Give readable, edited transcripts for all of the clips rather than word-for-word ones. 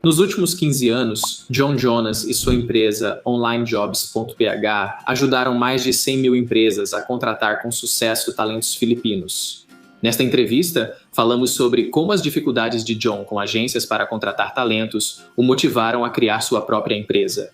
Nos últimos 15 anos, John Jonas e sua empresa OnlineJobs.ph ajudaram mais de 100 mil empresas a contratar com sucesso talentos filipinos. Nesta entrevista, falamos sobre como as dificuldades de John com agências para contratar talentos o motivaram a criar sua própria empresa.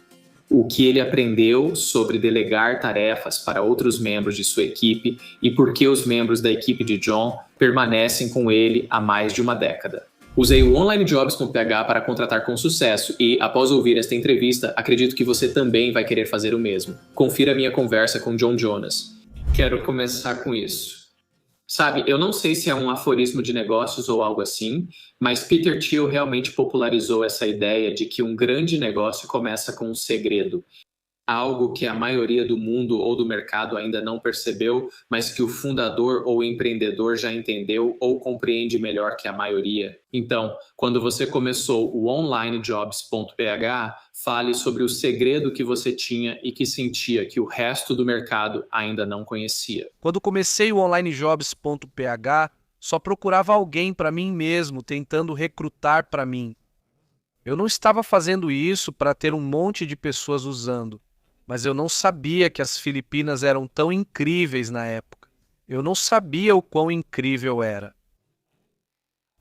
O que ele aprendeu sobre delegar tarefas para outros membros de sua equipe e por que os membros da equipe de John permanecem com ele há mais de uma década. Usei o OnlineJobs.ph para contratar com sucesso e, após ouvir esta entrevista, acredito que você também vai querer fazer o mesmo. Confira minha conversa com John Jonas. Quero começar com isso. Sabe, eu não sei se é um aforismo de negócios ou algo assim, mas Peter Thiel realmente popularizou essa ideia de que um grande negócio começa com um segredo. Algo que a maioria do mundo ou do mercado ainda não percebeu, mas que o fundador ou empreendedor já entendeu ou compreende melhor que a maioria. Então, quando você começou o OnlineJobs.ph, fale sobre o segredo que você tinha e que sentia que o resto do mercado ainda não conhecia. Quando comecei o OnlineJobs.ph, só procurava alguém para mim mesmo, tentando recrutar para mim. Eu não estava fazendo isso para ter um monte de pessoas usando. Mas eu não sabia que as Filipinas eram tão incríveis na época. Eu não sabia o quão incrível era.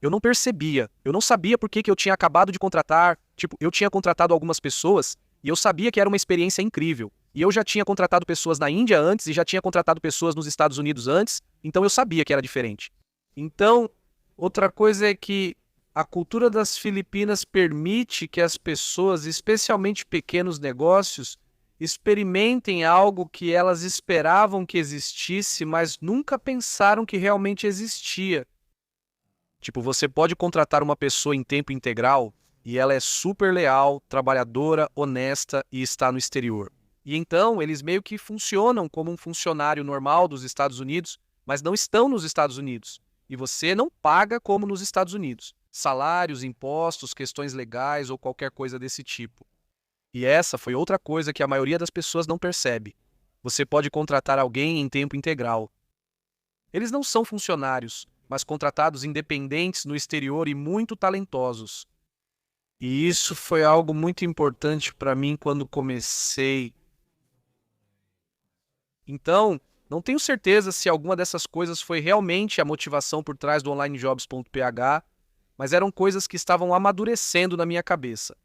Eu não percebia. Eu não sabia por que eu tinha acabado de contratar. Eu tinha contratado algumas pessoas e eu sabia que era uma experiência incrível. E eu já tinha contratado pessoas na Índia antes e já tinha contratado pessoas nos Estados Unidos antes, então eu sabia que era diferente. Então, outra coisa é que a cultura das Filipinas permite que as pessoas, especialmente pequenos negócios, experimentem algo que elas esperavam que existisse, mas nunca pensaram que realmente existia. Você pode contratar uma pessoa em tempo integral e ela é super leal, trabalhadora, honesta e está no exterior. E então eles meio que funcionam como um funcionário normal dos Estados Unidos, mas não estão nos Estados Unidos. E você não paga como nos Estados Unidos. Salários, impostos, questões legais ou qualquer coisa desse tipo. E essa foi outra coisa que a maioria das pessoas não percebe. Você pode contratar alguém em tempo integral. Eles não são funcionários, mas contratados independentes no exterior e muito talentosos. E isso foi algo muito importante para mim quando comecei. Então, não tenho certeza se alguma dessas coisas foi realmente a motivação por trás do OnlineJobs.ph, mas eram coisas que estavam amadurecendo na minha cabeça.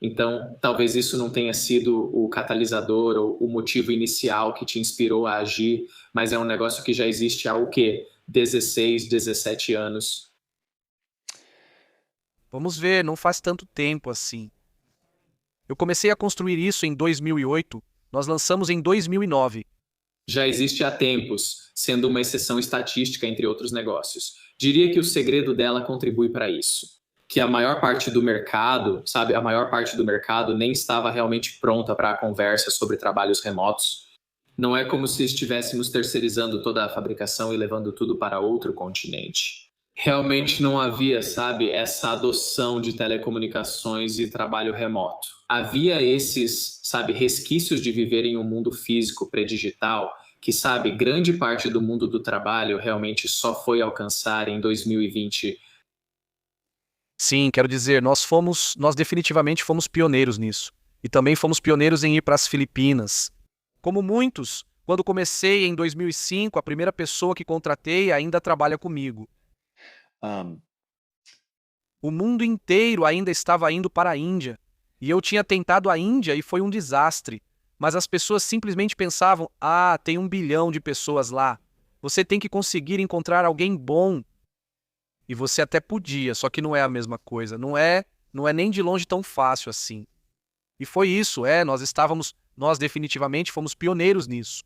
Então, talvez isso não tenha sido o catalisador ou o motivo inicial que te inspirou a agir, mas é um negócio que já existe há o quê? 16, 17 anos. Vamos ver, não faz tanto tempo assim. Eu comecei a construir isso em 2008, nós lançamos em 2009. Já existe há tempos, sendo uma exceção estatística entre outros negócios. Diria que o segredo dela contribui para isso. Que a maior parte do mercado, a maior parte do mercado nem estava realmente pronta para a conversa sobre trabalhos remotos. Não é como se estivéssemos terceirizando toda a fabricação e levando tudo para outro continente. Realmente não havia, essa adoção de telecomunicações e trabalho remoto. Havia esses, resquícios de viver em um mundo físico pré-digital que, grande parte do mundo do trabalho realmente só foi alcançar em 2020. Sim, quero dizer, nós definitivamente fomos pioneiros nisso. E também fomos pioneiros em ir para as Filipinas. Como muitos, quando comecei em 2005, a primeira pessoa que contratei ainda trabalha comigo. O mundo inteiro ainda estava indo para a Índia. E eu tinha tentado a Índia e foi um desastre. Mas as pessoas simplesmente pensavam, tem 1 bilhão de pessoas lá. Você tem que conseguir encontrar alguém bom. E você até podia, só que não é a mesma coisa. Não é nem de longe tão fácil assim. E foi isso, nós definitivamente fomos pioneiros nisso.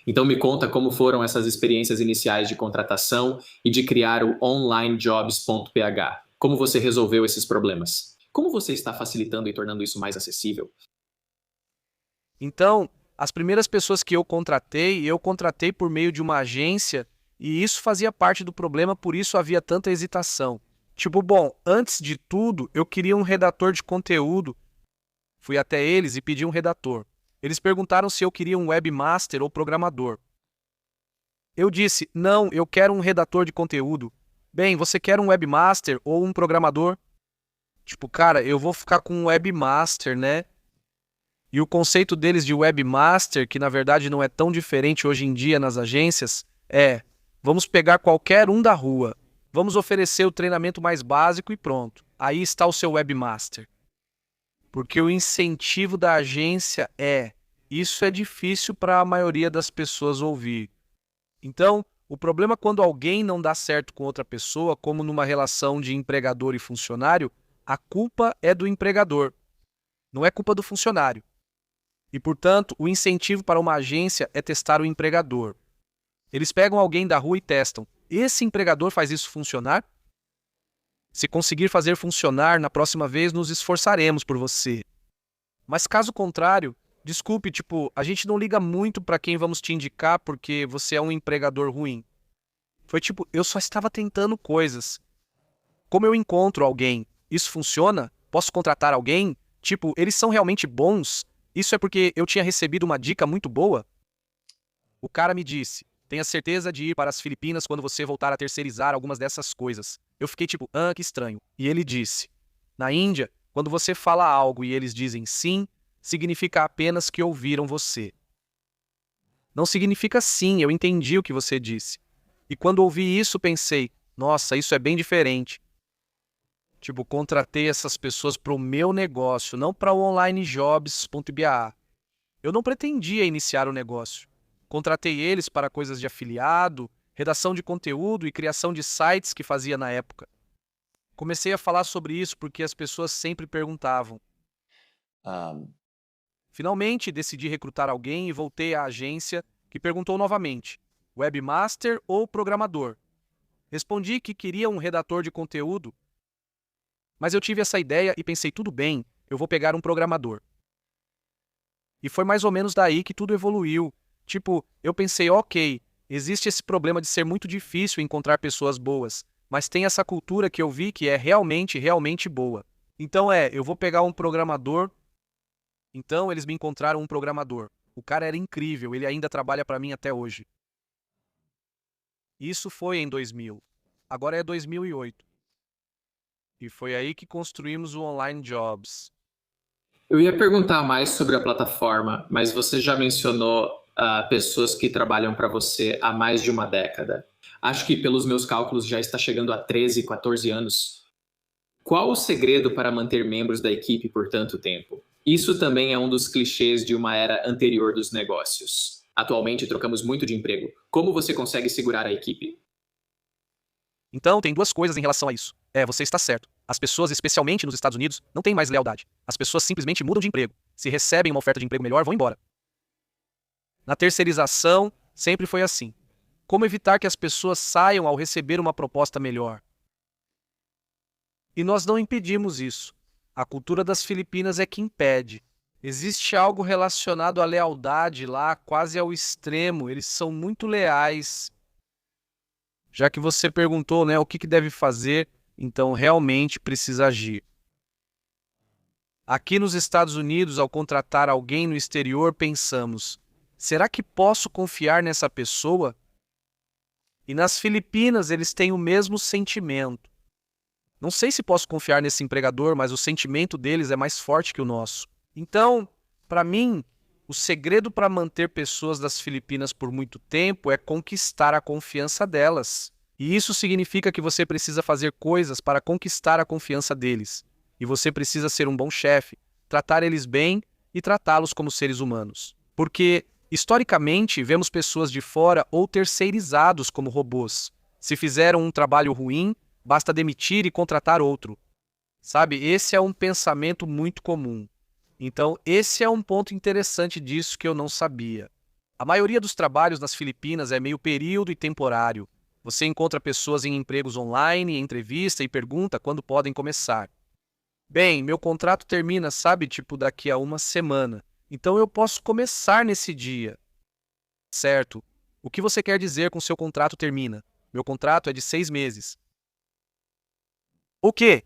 Então me conta como foram essas experiências iniciais de contratação e de criar o OnlineJobs.ph. Como você resolveu esses problemas? Como você está facilitando e tornando isso mais acessível? Então, as primeiras pessoas que eu contratei por meio de uma agência. E isso fazia parte do problema, por isso havia tanta hesitação. Antes de tudo, eu queria um redator de conteúdo. Fui até eles e pedi um redator. Eles perguntaram se eu queria um webmaster ou programador. Eu disse, não, eu quero um redator de conteúdo. Bem, você quer um webmaster ou um programador? Tipo, cara, eu vou ficar com um webmaster, né? E o conceito deles de webmaster, que na verdade não é tão diferente hoje em dia nas agências, é: vamos pegar qualquer um da rua, vamos oferecer o treinamento mais básico e pronto. Aí está o seu webmaster. Porque o incentivo da agência isso é difícil para a maioria das pessoas ouvir. Então, o problema quando alguém não dá certo com outra pessoa, como numa relação de empregador e funcionário, a culpa é do empregador, não é culpa do funcionário. E, portanto, o incentivo para uma agência é testar o empregador. Eles pegam alguém da rua e testam. Esse empregador faz isso funcionar? Se conseguir fazer funcionar, na próxima vez nos esforçaremos por você. Mas caso contrário, desculpe, tipo, a gente não liga muito para quem vamos te indicar porque você é um empregador ruim. Foi tipo, eu só estava tentando coisas. Como eu encontro alguém? Isso funciona? Posso contratar alguém? Tipo, eles são realmente bons? Isso é porque eu tinha recebido uma dica muito boa? O cara me disse: tenha certeza de ir para as Filipinas quando você voltar a terceirizar algumas dessas coisas. Eu fiquei tipo, que estranho. E ele disse: na Índia, quando você fala algo e eles dizem sim, significa apenas que ouviram você. Não significa sim, eu entendi o que você disse. E quando ouvi isso, pensei: nossa, isso é bem diferente. Tipo, contratei essas pessoas para o meu negócio, não para o onlinejobs.ba. Eu não pretendia iniciar o negócio. Contratei eles para coisas de afiliado, redação de conteúdo e criação de sites que fazia na época. Comecei a falar sobre isso porque as pessoas sempre perguntavam. Finalmente, decidi recrutar alguém e voltei à agência, que perguntou novamente: webmaster ou programador? Respondi que queria um redator de conteúdo, mas eu tive essa ideia e pensei: tudo bem, eu vou pegar um programador. E foi mais ou menos daí que tudo evoluiu. Tipo, eu pensei: ok, existe esse problema de ser muito difícil encontrar pessoas boas, mas tem essa cultura que eu vi que é realmente, realmente boa. Então eu vou pegar um programador. Então eles me encontraram um programador. O cara era incrível, ele ainda trabalha para mim até hoje. Isso foi em 2000. Agora é 2008. E foi aí que construímos o Online Jobs. Eu ia perguntar mais sobre a plataforma, mas você já mencionou pessoas que trabalham para você há mais de uma década. Acho que, pelos meus cálculos, já está chegando a 13, 14 anos. Qual o segredo para manter membros da equipe por tanto tempo? Isso também é um dos clichês de uma era anterior dos negócios. Atualmente, trocamos muito de emprego. Como você consegue segurar a equipe? Então, tem duas coisas em relação a isso. Você está certo. As pessoas, especialmente nos Estados Unidos, não têm mais lealdade. As pessoas simplesmente mudam de emprego. Se recebem uma oferta de emprego melhor, vão embora. Na terceirização, sempre foi assim. Como evitar que as pessoas saiam ao receber uma proposta melhor? E nós não impedimos isso. A cultura das Filipinas é que impede. Existe algo relacionado à lealdade lá, quase ao extremo. Eles são muito leais. Já que você perguntou, né, o que deve fazer, então realmente precisa agir. Aqui nos Estados Unidos, ao contratar alguém no exterior, pensamos: será que posso confiar nessa pessoa? E nas Filipinas, eles têm o mesmo sentimento. Não sei se posso confiar nesse empregador, mas o sentimento deles é mais forte que o nosso. Então, para mim, o segredo para manter pessoas das Filipinas por muito tempo é conquistar a confiança delas. E isso significa que você precisa fazer coisas para conquistar a confiança deles. E você precisa ser um bom chefe, tratar eles bem e tratá-los como seres humanos. Porque, historicamente, vemos pessoas de fora ou terceirizados como robôs. Se fizeram um trabalho ruim, basta demitir e contratar outro. Sabe, esse é um pensamento muito comum. Então, esse é um ponto interessante disso que eu não sabia. A maioria dos trabalhos nas Filipinas é meio período e temporário. Você encontra pessoas em empregos online, entrevista e pergunta quando podem começar. Bem, meu contrato termina, sabe, tipo daqui a uma semana. Então eu posso começar nesse dia. Certo. O que você quer dizer com seu contrato termina? Meu contrato é de 6 meses. O quê?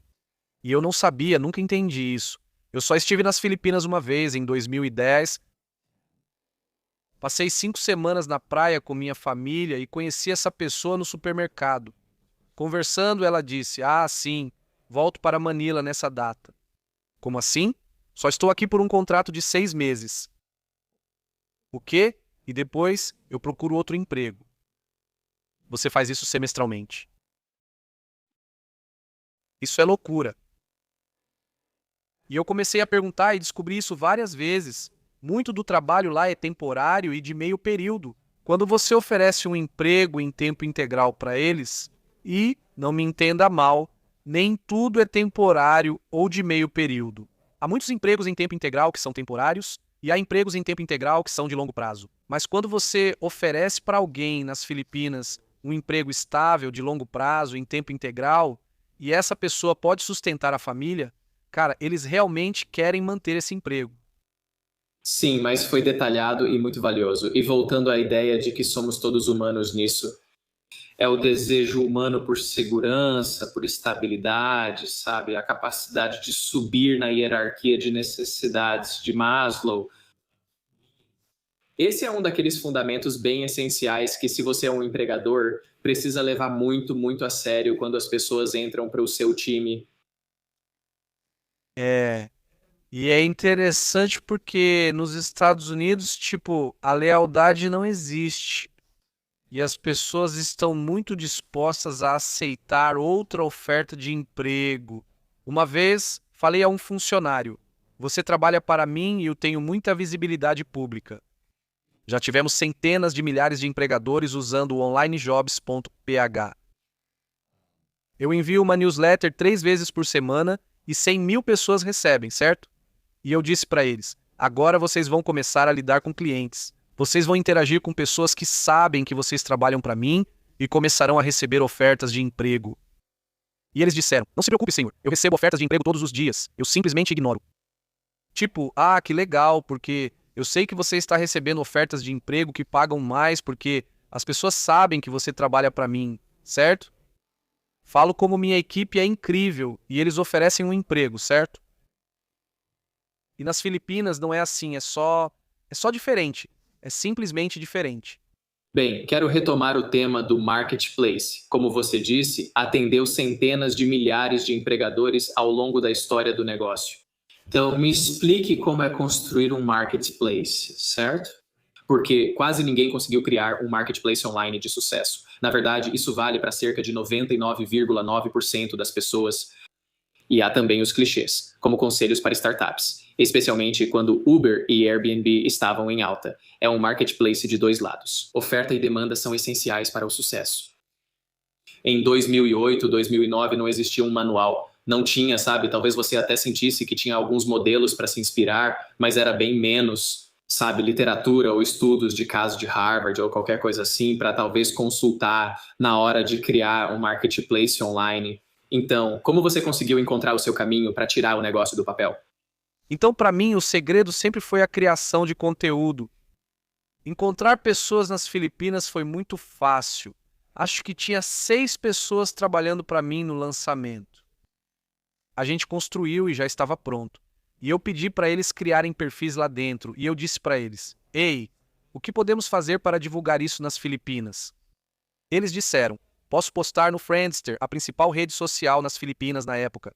E eu não sabia, nunca entendi isso. Eu só estive nas Filipinas uma vez, em 2010. Passei 5 semanas na praia com minha família e conheci essa pessoa no supermercado. Conversando, ela disse: sim, Volto para Manila nessa data. Como assim? Só estou aqui por um contrato de 6 meses. O quê? E depois eu procuro outro emprego. Você faz isso semestralmente. Isso é loucura. E eu comecei a perguntar e descobri isso várias vezes. Muito do trabalho lá é temporário e de meio período. Quando você oferece um emprego em tempo integral para eles, e, não me entenda mal, nem tudo é temporário ou de meio período. Há muitos empregos em tempo integral que são temporários, e há empregos em tempo integral que são de longo prazo. Mas quando você oferece para alguém nas Filipinas um emprego estável de longo prazo, em tempo integral, e essa pessoa pode sustentar a família, cara, eles realmente querem manter esse emprego. Sim, mas foi detalhado e muito valioso. E voltando à ideia de que somos todos humanos nisso, é o desejo humano por segurança, por estabilidade, sabe? A capacidade de subir na hierarquia de necessidades de Maslow. Esse é um daqueles fundamentos bem essenciais que, se você é um empregador, precisa levar muito, muito a sério quando as pessoas entram para o seu time. É, e é interessante porque nos Estados Unidos, tipo, a lealdade não existe. E as pessoas estão muito dispostas a aceitar outra oferta de emprego. Uma vez, falei a um funcionário: Você trabalha para mim e eu tenho muita visibilidade pública. Já tivemos centenas de milhares de empregadores usando o onlinejobs.ph. Eu envio uma newsletter 3 vezes por semana e 100 mil pessoas recebem, certo? E eu disse para eles: agora vocês vão começar a lidar com clientes. Vocês vão interagir com pessoas que sabem que vocês trabalham para mim e começarão a receber ofertas de emprego. E eles disseram: Não se preocupe, senhor. Eu recebo ofertas de emprego todos os dias. Eu simplesmente ignoro. Tipo, que legal, porque eu sei que você está recebendo ofertas de emprego que pagam mais porque as pessoas sabem que você trabalha para mim, certo? Falo como minha equipe é incrível e eles oferecem um emprego, certo? E nas Filipinas não é assim, é só diferente. É simplesmente diferente. Bem, quero retomar o tema do marketplace. Como você disse, atendeu centenas de milhares de empregadores ao longo da história do negócio. Então, me explique como é construir um marketplace, certo? Porque quase ninguém conseguiu criar um marketplace online de sucesso. Na verdade, isso vale para cerca de 99,9% das pessoas. E há também os clichês, como conselhos para startups, especialmente quando Uber e Airbnb estavam em alta. É um marketplace de dois lados. Oferta e demanda são essenciais para o sucesso. Em 2008, 2009 não existia um manual. Não tinha, sabe? Talvez você até sentisse que tinha alguns modelos para se inspirar, mas era bem menos, sabe? Literatura ou estudos de caso de Harvard ou qualquer coisa assim para talvez consultar na hora de criar um marketplace online. Então, como você conseguiu encontrar o seu caminho para tirar o negócio do papel? Então, para mim, o segredo sempre foi a criação de conteúdo. Encontrar pessoas nas Filipinas foi muito fácil. Acho que tinha 6 pessoas trabalhando para mim no lançamento. A gente construiu e já estava pronto. E eu pedi para eles criarem perfis lá dentro. E eu disse para eles: Ei, o que podemos fazer para divulgar isso nas Filipinas? Eles disseram: Posso postar no Friendster, a principal rede social nas Filipinas na época.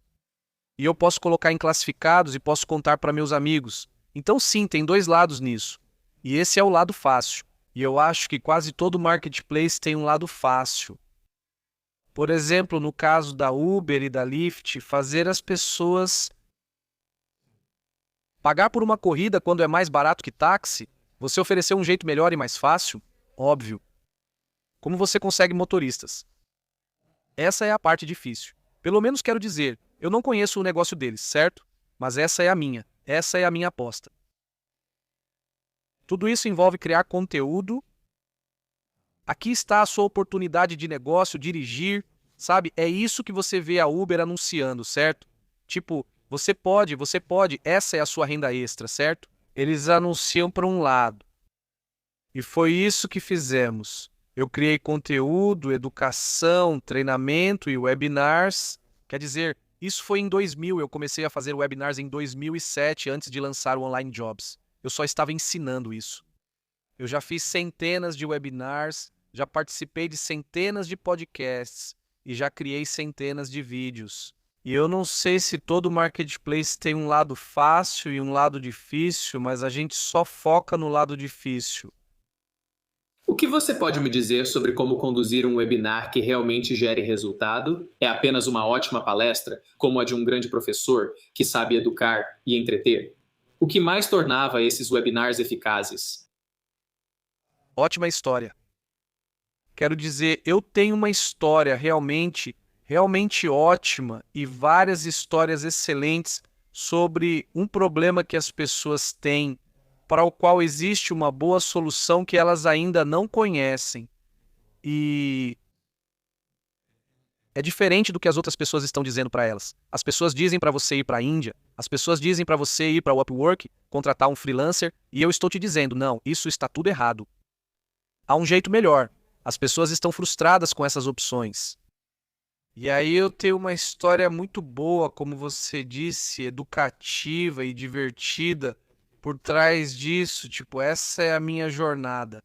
E eu posso colocar em classificados e posso contar para meus amigos. Então, sim, tem 2 lados nisso. E esse é o lado fácil. E eu acho que quase todo marketplace tem um lado fácil. Por exemplo, no caso da Uber e da Lyft, fazer as pessoas pagar por uma corrida quando é mais barato que táxi, você oferecer um jeito melhor e mais fácil? Óbvio. Como você consegue motoristas? Essa é a parte difícil. Pelo menos quero dizer, eu não conheço o negócio deles, certo? Mas essa é a minha aposta. Tudo isso envolve criar conteúdo. Aqui está a sua oportunidade de negócio, dirigir, sabe? É isso que você vê a Uber anunciando, certo? Tipo, você pode, essa é a sua renda extra, certo? Eles anunciam para um lado. E foi isso que fizemos. Eu criei conteúdo, educação, treinamento e webinars. Quer dizer, isso foi em 2000, eu comecei a fazer webinars em 2007, antes de lançar o Online Jobs. Eu só estava ensinando isso. Eu já fiz centenas de webinars, já participei de centenas de podcasts e já criei centenas de vídeos. E eu não sei se todo marketplace tem um lado fácil e um lado difícil, mas a gente só foca no lado difícil. O que você pode me dizer sobre como conduzir um webinar que realmente gere resultado? É apenas uma ótima palestra, como a de um grande professor que sabe educar e entreter? O que mais tornava esses webinars eficazes? Ótima história. Quero dizer, eu tenho uma história realmente ótima e várias histórias excelentes sobre um problema que as pessoas têm, para o qual existe uma boa solução que elas ainda não conhecem. E é diferente do que as outras pessoas estão dizendo para elas. As pessoas dizem para você ir para a Índia, as pessoas dizem para você ir para o Upwork, contratar um freelancer, e eu estou te dizendo, não, isso está tudo errado. Há um jeito melhor. As pessoas estão frustradas com essas opções. E aí eu tenho uma história muito boa, como você disse, educativa e divertida por trás disso. Tipo, essa é a minha jornada.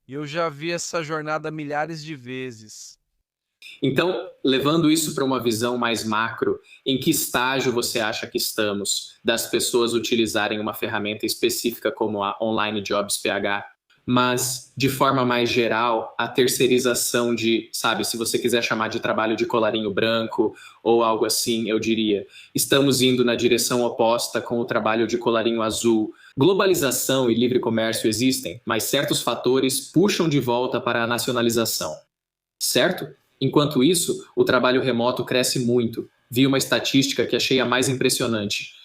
E eu já vi essa jornada milhares de vezes. Então, levando isso para uma visão mais macro, em que estágio você acha que estamos das pessoas utilizarem uma ferramenta específica como a Online Jobs PH, mas de forma mais geral, a terceirização de, sabe, se você quiser chamar de trabalho de colarinho branco ou algo assim, eu diria, estamos indo na direção oposta com o trabalho de colarinho azul. Globalização e livre comércio existem, mas certos fatores puxam de volta para a nacionalização, certo? Enquanto isso, o trabalho remoto cresce muito. Vi uma estatística que achei a mais impressionante.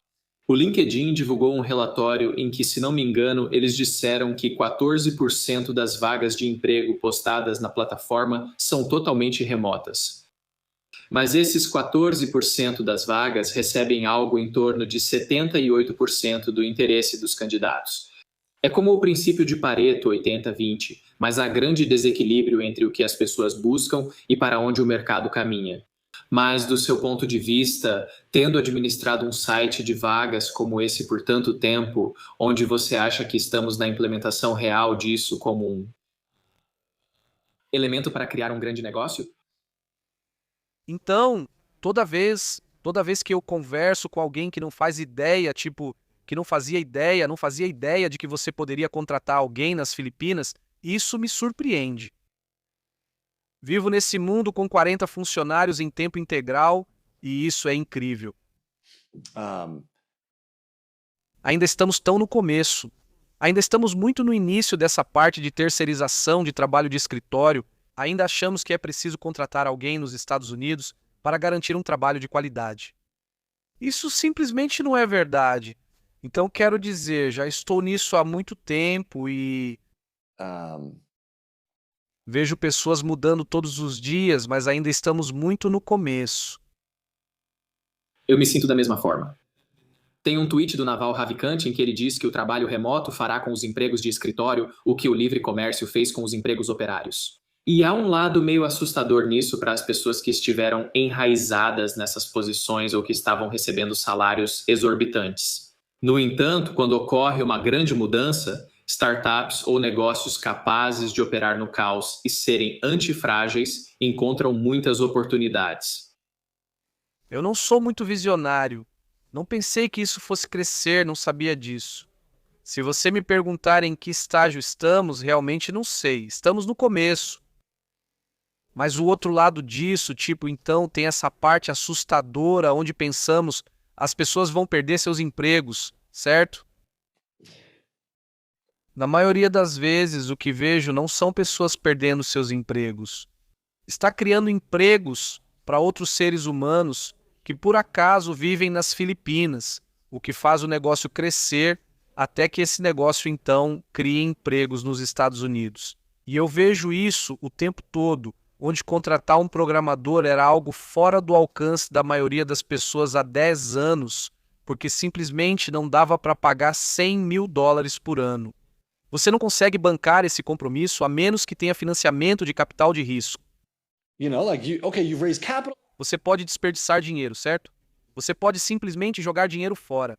O LinkedIn divulgou um relatório em que, se não me engano, eles disseram que 14% das vagas de emprego postadas na plataforma são totalmente remotas. Mas esses 14% das vagas recebem algo em torno de 78% do interesse dos candidatos. É como o princípio de Pareto 80-20, mas há grande desequilíbrio entre o que as pessoas buscam e para onde o mercado caminha. Mas, do seu ponto de vista, tendo administrado um site de vagas como esse por tanto tempo, onde você acha que estamos na implementação real disso como um elemento para criar um grande negócio? Então, toda vez que eu converso com alguém que não faz ideia, tipo, que não fazia ideia de que você poderia contratar alguém nas Filipinas, isso me surpreende. Vivo nesse mundo com 40 funcionários em tempo integral e isso é incrível. Um, Ainda estamos tão no começo. Ainda estamos muito no início dessa parte de terceirização de trabalho de escritório. Ainda achamos que é preciso contratar alguém nos Estados Unidos para garantir um trabalho de qualidade. Isso simplesmente não é verdade. Então, quero dizer, já estou nisso há muito tempo e um, vejo pessoas mudando todos os dias, mas ainda estamos muito no começo. Eu me sinto da mesma forma. Tem um tweet do Naval Ravikant em que ele diz que o trabalho remoto fará com os empregos de escritório o que o livre comércio fez com os empregos operários. E há um lado meio assustador nisso para as pessoas que estiveram enraizadas nessas posições ou que estavam recebendo salários exorbitantes. No entanto, quando ocorre uma grande mudança, startups ou negócios capazes de operar no caos e serem antifrágeis encontram muitas oportunidades. Eu não sou muito visionário. Não pensei que isso fosse crescer, não sabia disso. Se você me perguntar em que estágio estamos, realmente não sei. Estamos no começo. Mas o outro lado disso, tipo, então tem essa parte assustadora onde pensamos as pessoas vão perder seus empregos, certo? Na maioria das vezes, o que vejo não são pessoas perdendo seus empregos. Está criando empregos para outros seres humanos que por acaso vivem nas Filipinas, o que faz o negócio crescer até que esse negócio então crie empregos nos Estados Unidos. E eu vejo isso o tempo todo, onde contratar um programador era algo fora do alcance da maioria das pessoas há 10 anos, porque simplesmente não dava para pagar $100.000 por ano. Você não consegue bancar esse compromisso a menos que tenha financiamento de capital de risco. you've raised capital. Você pode desperdiçar dinheiro, certo? Você pode simplesmente jogar dinheiro fora.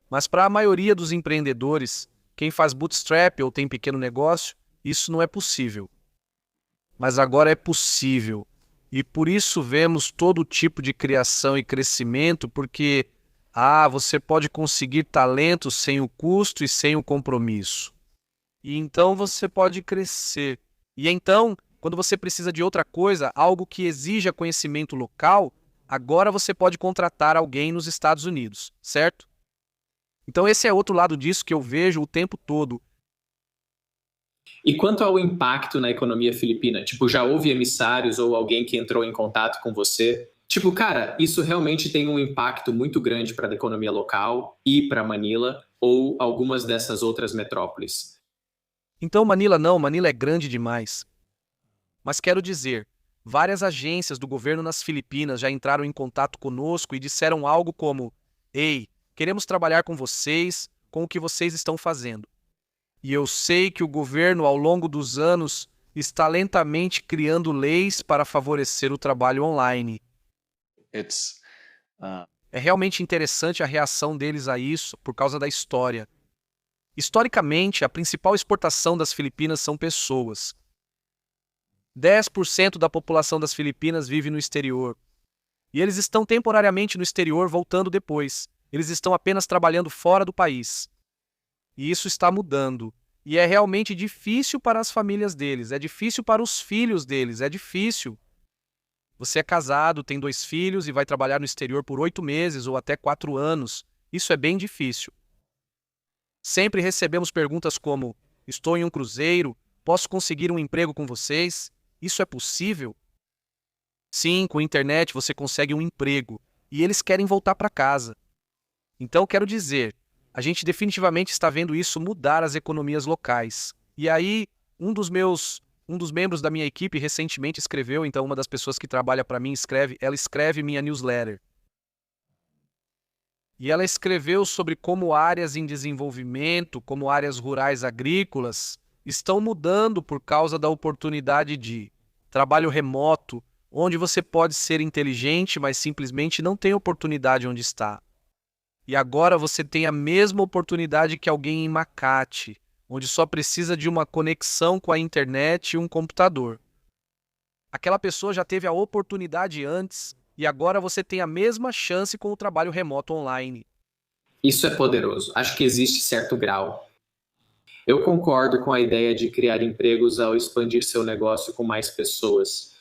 Mas para a maioria dos empreendedores, quem faz bootstrap ou tem pequeno negócio, isso não é possível. Mas agora é possível. E por isso vemos todo tipo de criação e crescimento, porque você pode conseguir talentos sem o custo e sem o compromisso. E então você pode crescer. E então, quando você precisa de outra coisa, algo que exija conhecimento local, agora você pode contratar alguém nos Estados Unidos, certo? Então esse é outro lado disso que eu vejo o tempo todo. E quanto ao impacto na economia filipina? Tipo, já houve emissários ou alguém que entrou em contato com você? Tipo, cara, isso realmente tem um impacto muito grande para a economia local e para Manila ou algumas dessas outras metrópoles. Então Manila não, Manila é grande demais. Mas quero dizer, várias agências do governo nas Filipinas já entraram em contato conosco e disseram algo como: Ei, queremos trabalhar com vocês, com o que vocês estão fazendo. E eu sei que o governo, ao longo dos anos, está lentamente criando leis para favorecer o trabalho online. It's É realmente interessante a reação deles a isso por causa da história. Historicamente, a principal exportação das Filipinas são pessoas. 10% da população das Filipinas vive no exterior. E eles estão temporariamente no exterior, voltando depois. Eles estão apenas trabalhando fora do país. E isso está mudando. E é realmente difícil para as famílias deles, é difícil para os filhos deles, é difícil. Você é casado, tem 2 filhos e vai trabalhar no exterior por 8 meses ou até 4 anos. Isso é bem difícil. Sempre recebemos perguntas como: estou em um cruzeiro, posso conseguir um emprego com vocês? Isso é possível? Sim, com a internet você consegue um emprego e eles querem voltar para casa. Então, quero dizer, a gente definitivamente está vendo isso mudar as economias locais. E aí, um dos membros da minha equipe recentemente escreveu, então uma das pessoas que trabalha para mim ela escreve minha newsletter. E ela escreveu sobre como áreas em desenvolvimento, como áreas rurais agrícolas, estão mudando por causa da oportunidade de trabalho remoto, onde você pode ser inteligente, mas simplesmente não tem oportunidade onde está. E agora você tem a mesma oportunidade que alguém em Makati, onde só precisa de uma conexão com a internet e um computador. Aquela pessoa já teve a oportunidade antes e agora você tem a mesma chance com o trabalho remoto online. Isso é poderoso. Acho que existe certo grau. Eu concordo com a ideia de criar empregos ao expandir seu negócio com mais pessoas.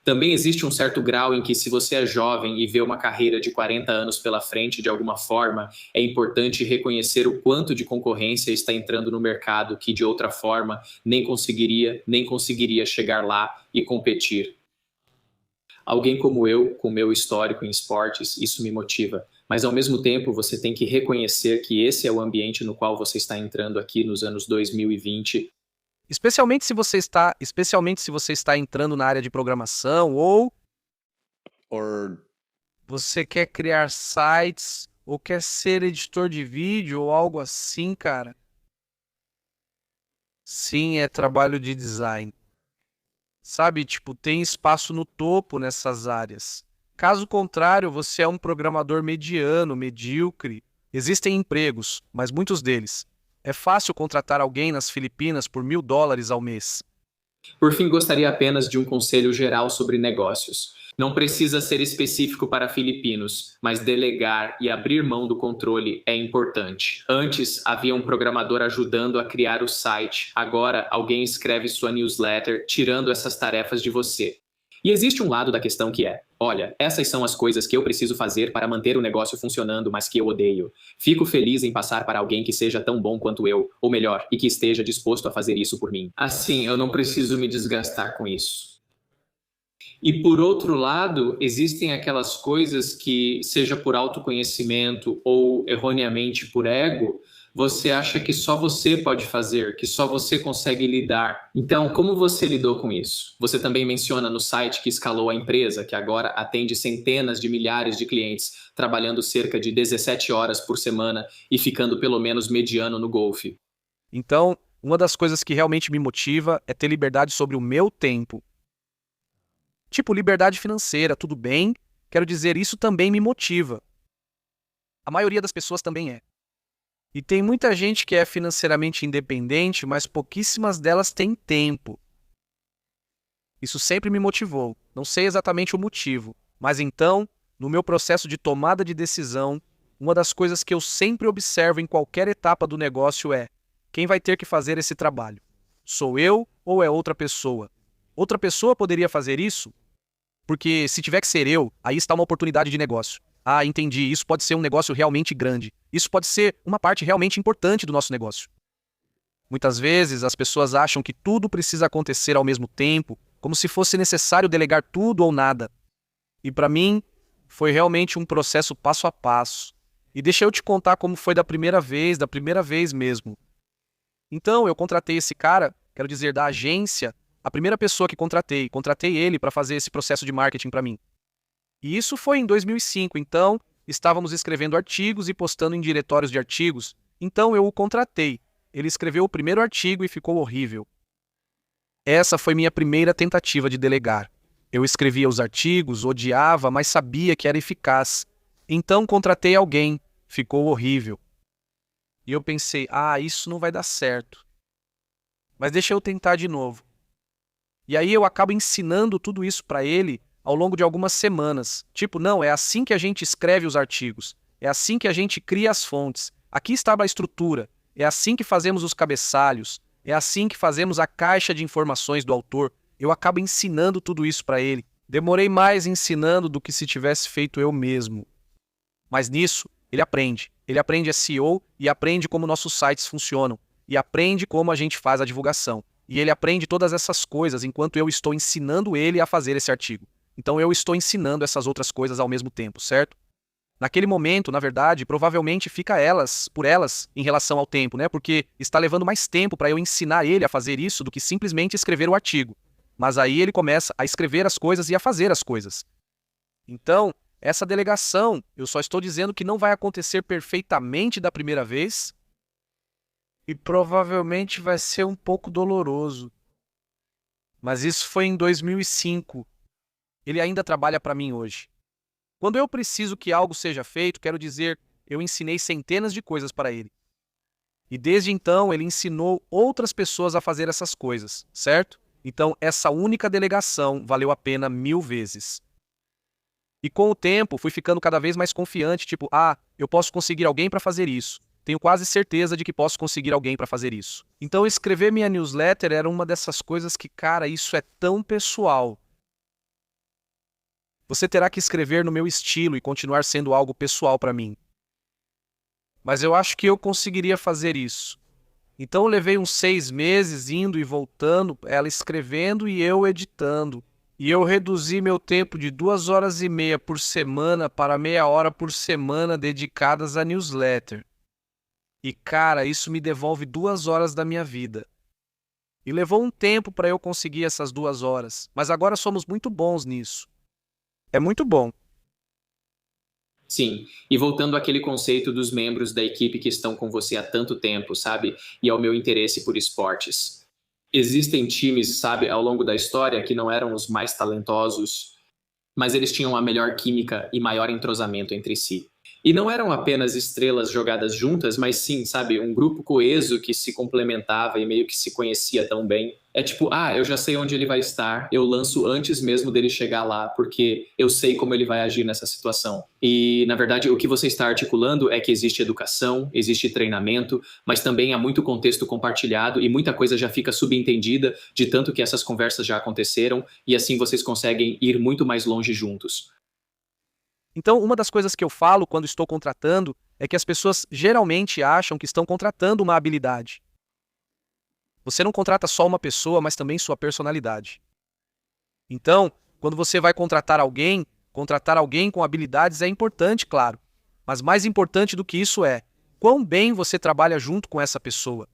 Também existe um certo grau em que, se você é jovem e vê uma carreira de 40 anos pela frente de alguma forma, é importante reconhecer o quanto de concorrência está entrando no mercado que, de outra forma, nem conseguiria chegar lá e competir. Alguém como eu, com meu histórico em esportes, isso me motiva. Mas, ao mesmo tempo, você tem que reconhecer que esse é o ambiente no qual você está entrando aqui nos anos 2020. Especialmente se você está entrando na área de programação ou or você quer criar sites ou quer ser editor de vídeo ou algo assim, cara. Sim, é trabalho de design. Sabe, tipo, tem espaço no topo nessas áreas. Caso contrário, você é um programador mediano, medíocre. Existem empregos, mas muitos deles. É fácil contratar alguém nas Filipinas por $1.000 ao mês. Por fim, gostaria apenas de um conselho geral sobre negócios. Não precisa ser específico para filipinos, mas delegar e abrir mão do controle é importante. Antes, havia um programador ajudando a criar o site. Agora, alguém escreve sua newsletter, tirando essas tarefas de você. E existe um lado da questão que é: olha, essas são as coisas que eu preciso fazer para manter o negócio funcionando, mas que eu odeio. Fico feliz em passar para alguém que seja tão bom quanto eu, ou melhor, e que esteja disposto a fazer isso por mim. Assim, eu não preciso me desgastar com isso. E por outro lado, existem aquelas coisas que, seja por autoconhecimento ou erroneamente por ego, você acha que só você pode fazer, que só você consegue lidar. Então, como você lidou com isso? Você também menciona no site que escalou a empresa, que agora atende centenas de milhares de clientes, trabalhando cerca de 17 horas por semana e ficando pelo menos mediano no golfe. Então, uma das coisas que realmente me motiva é ter liberdade sobre o meu tempo. Tipo, liberdade financeira, tudo bem? Quero dizer, isso também me motiva. A maioria das pessoas também é. E tem muita gente que é financeiramente independente, mas pouquíssimas delas têm tempo. Isso sempre me motivou. Não sei exatamente o motivo, mas então, no meu processo de tomada de decisão, uma das coisas que eu sempre observo em qualquer etapa do negócio é: quem vai ter que fazer esse trabalho? Sou eu ou é outra pessoa? Outra pessoa poderia fazer isso? Porque se tiver que ser eu, aí está uma oportunidade de negócio. Ah, entendi, isso pode ser um negócio realmente grande. Isso pode ser uma parte realmente importante do nosso negócio. Muitas vezes as pessoas acham que tudo precisa acontecer ao mesmo tempo, como se fosse necessário delegar tudo ou nada. E para mim, foi realmente um processo passo a passo. E deixa eu te contar como foi da primeira vez mesmo. Então, eu contratei esse cara, quero dizer, da agência, a primeira pessoa que contratei ele para fazer esse processo de marketing para mim. E isso foi em 2005, então estávamos escrevendo artigos e postando em diretórios de artigos, então eu o contratei. Ele escreveu o primeiro artigo e ficou horrível. Essa foi minha primeira tentativa de delegar. Eu escrevia os artigos, odiava, mas sabia que era eficaz. Então contratei alguém, ficou horrível. E eu pensei, isso não vai dar certo. Mas deixa eu tentar de novo. E aí eu acabo ensinando tudo isso para ele ao longo de algumas semanas. Tipo, não, é assim que a gente escreve os artigos. É assim que a gente cria as fontes. Aqui está a estrutura. É assim que fazemos os cabeçalhos. É assim que fazemos a caixa de informações do autor. Eu acabo ensinando tudo isso para ele. Demorei mais ensinando do que se tivesse feito eu mesmo. Mas nisso, ele aprende. Ele aprende SEO e aprende como nossos sites funcionam. E aprende como a gente faz a divulgação. E ele aprende todas essas coisas enquanto eu estou ensinando ele a fazer esse artigo. Então eu estou ensinando essas outras coisas ao mesmo tempo, certo? Naquele momento, na verdade, provavelmente fica por elas em relação ao tempo, né? Porque está levando mais tempo para eu ensinar ele a fazer isso do que simplesmente escrever o artigo. Mas aí ele começa a escrever as coisas e a fazer as coisas. Então, essa delegação, eu só estou dizendo que não vai acontecer perfeitamente da primeira vez e provavelmente vai ser um pouco doloroso. Mas isso foi em 2005. Ele ainda trabalha para mim hoje. Quando eu preciso que algo seja feito, quero dizer, eu ensinei centenas de coisas para ele. E desde então ele ensinou outras pessoas a fazer essas coisas, certo? Então essa única delegação valeu a pena 1000 vezes. E com o tempo fui ficando cada vez mais confiante, tipo, eu posso conseguir alguém para fazer isso. Tenho quase certeza de que posso conseguir alguém para fazer isso. Então escrever minha newsletter era uma dessas coisas que, cara, isso é tão pessoal. Você terá que escrever no meu estilo e continuar sendo algo pessoal para mim. Mas eu acho que eu conseguiria fazer isso. Então eu levei uns 6 meses indo e voltando, ela escrevendo e eu editando. E eu reduzi meu tempo de 2 horas e meia por semana para meia hora por semana dedicadas à newsletter. E cara, isso me devolve 2 horas da minha vida. E levou um tempo para eu conseguir essas 2 horas, mas agora somos muito bons nisso. É muito bom. Sim, e voltando àquele conceito dos membros da equipe que estão com você há tanto tempo, sabe? E ao meu interesse por esportes. Existem times, sabe, ao longo da história que não eram os mais talentosos, mas eles tinham a melhor química e maior entrosamento entre si. E não eram apenas estrelas jogadas juntas, mas sim, sabe, um grupo coeso que se complementava e meio que se conhecia tão bem. É tipo, eu já sei onde ele vai estar, eu lanço antes mesmo dele chegar lá, porque eu sei como ele vai agir nessa situação. E, na verdade, o que você está articulando é que existe educação, existe treinamento, mas também há muito contexto compartilhado e muita coisa já fica subentendida de tanto que essas conversas já aconteceram, e assim vocês conseguem ir muito mais longe juntos. Então, uma das coisas que eu falo quando estou contratando é que as pessoas geralmente acham que estão contratando uma habilidade. Você não contrata só uma pessoa, mas também sua personalidade. Então, quando você vai contratar alguém com habilidades é importante, claro. Mas mais importante do que isso é quão bem você trabalha junto com essa pessoa.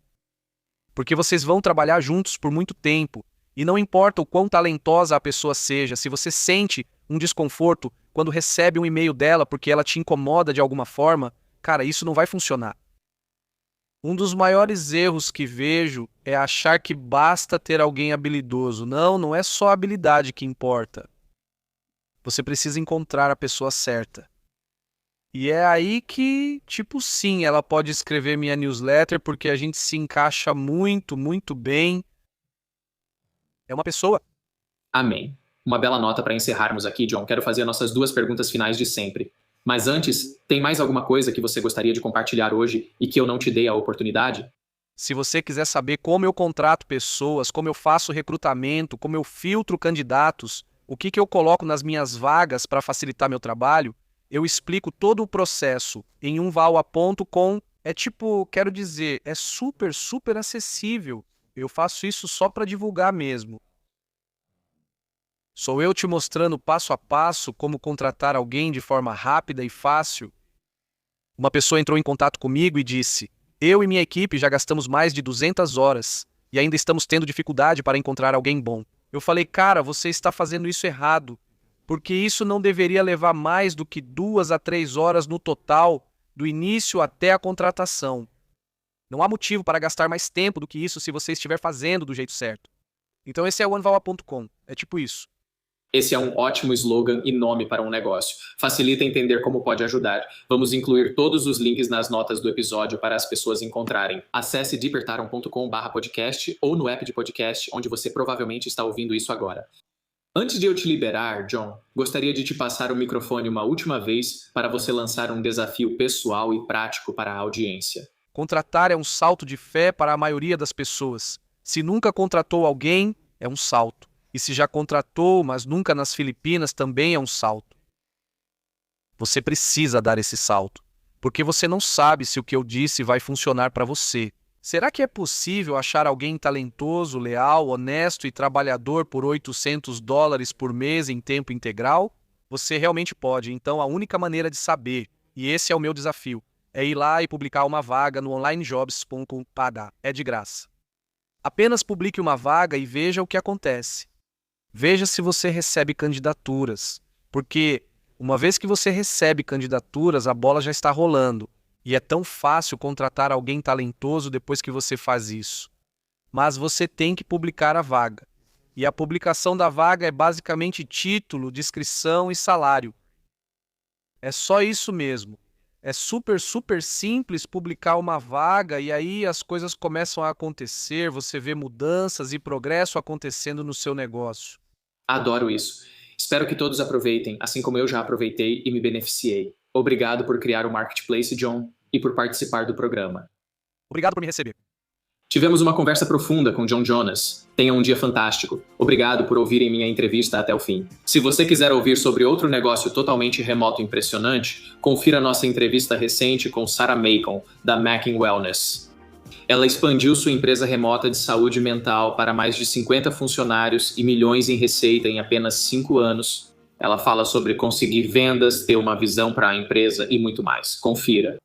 Porque vocês vão trabalhar juntos por muito tempo. E não importa o quão talentosa a pessoa seja, se você sente um desconforto quando recebe um e-mail dela porque ela te incomoda de alguma forma, cara, isso não vai funcionar. Um dos maiores erros que vejo é achar que basta ter alguém habilidoso. Não, não é só a habilidade que importa. Você precisa encontrar a pessoa certa. E é aí que, tipo, sim, ela pode escrever minha newsletter porque a gente se encaixa muito, muito bem. É uma pessoa Amém. Uma bela nota para encerrarmos aqui, John. Quero fazer nossas 2 perguntas finais de sempre. Mas antes, tem mais alguma coisa que você gostaria de compartilhar hoje e que eu não te dei a oportunidade? Se você quiser saber como eu contrato pessoas, como eu faço recrutamento, como eu filtro candidatos, o que eu coloco nas minhas vagas para facilitar meu trabalho, eu explico todo o processo em umvaua.com. Quero dizer, é super, super acessível. Eu faço isso só para divulgar mesmo. Sou eu te mostrando passo a passo como contratar alguém de forma rápida e fácil. Uma pessoa entrou em contato comigo e disse: eu e minha equipe já gastamos mais de 200 horas e ainda estamos tendo dificuldade para encontrar alguém bom. Eu falei: cara, você está fazendo isso errado, porque isso não deveria levar mais do que 2 a 3 horas no total, do início até a contratação. Não há motivo para gastar mais tempo do que isso se você estiver fazendo do jeito certo. Então esse é o OneVaua.com. É tipo isso. Esse é um ótimo slogan e nome para um negócio. Facilita entender como pode ajudar. Vamos incluir todos os links nas notas do episódio para as pessoas encontrarem. Acesse deepertarum.com/podcast ou no app de podcast onde você provavelmente está ouvindo isso agora. Antes de eu te liberar, John, gostaria de te passar o microfone uma última vez para você lançar um desafio pessoal e prático para a audiência. Contratar é um salto de fé para a maioria das pessoas. Se nunca contratou alguém, é um salto. E se já contratou, mas nunca nas Filipinas, também é um salto. Você precisa dar esse salto, porque você não sabe se o que eu disse vai funcionar para você. Será que é possível achar alguém talentoso, leal, honesto e trabalhador por $800 por mês em tempo integral? Você realmente pode, então a única maneira de saber, e esse é o meu desafio, é ir lá e publicar uma vaga no onlinejobs.com. É de graça. Apenas publique uma vaga e veja o que acontece. Veja se você recebe candidaturas, porque uma vez que você recebe candidaturas, a bola já está rolando. E é tão fácil contratar alguém talentoso depois que você faz isso. Mas você tem que publicar a vaga. E a publicação da vaga é basicamente título, descrição e salário. É só isso mesmo. É super, super simples publicar uma vaga e aí as coisas começam a acontecer, você vê mudanças e progresso acontecendo no seu negócio. Adoro isso. Espero que todos aproveitem, assim como eu já aproveitei e me beneficiei. Obrigado por criar o Marketplace, John, e por participar do programa. Obrigado por me receber. Tivemos uma conversa profunda com John Jonas. Tenha um dia fantástico. Obrigado por ouvirem minha entrevista até o fim. Se você quiser ouvir sobre outro negócio totalmente remoto e impressionante, confira nossa entrevista recente com Sarah Macon, da Macon Wellness. Ela expandiu sua empresa remota de saúde mental para mais de 50 funcionários e milhões em receita em apenas 5 anos. Ela fala sobre conseguir vendas, ter uma visão para a empresa e muito mais. Confira.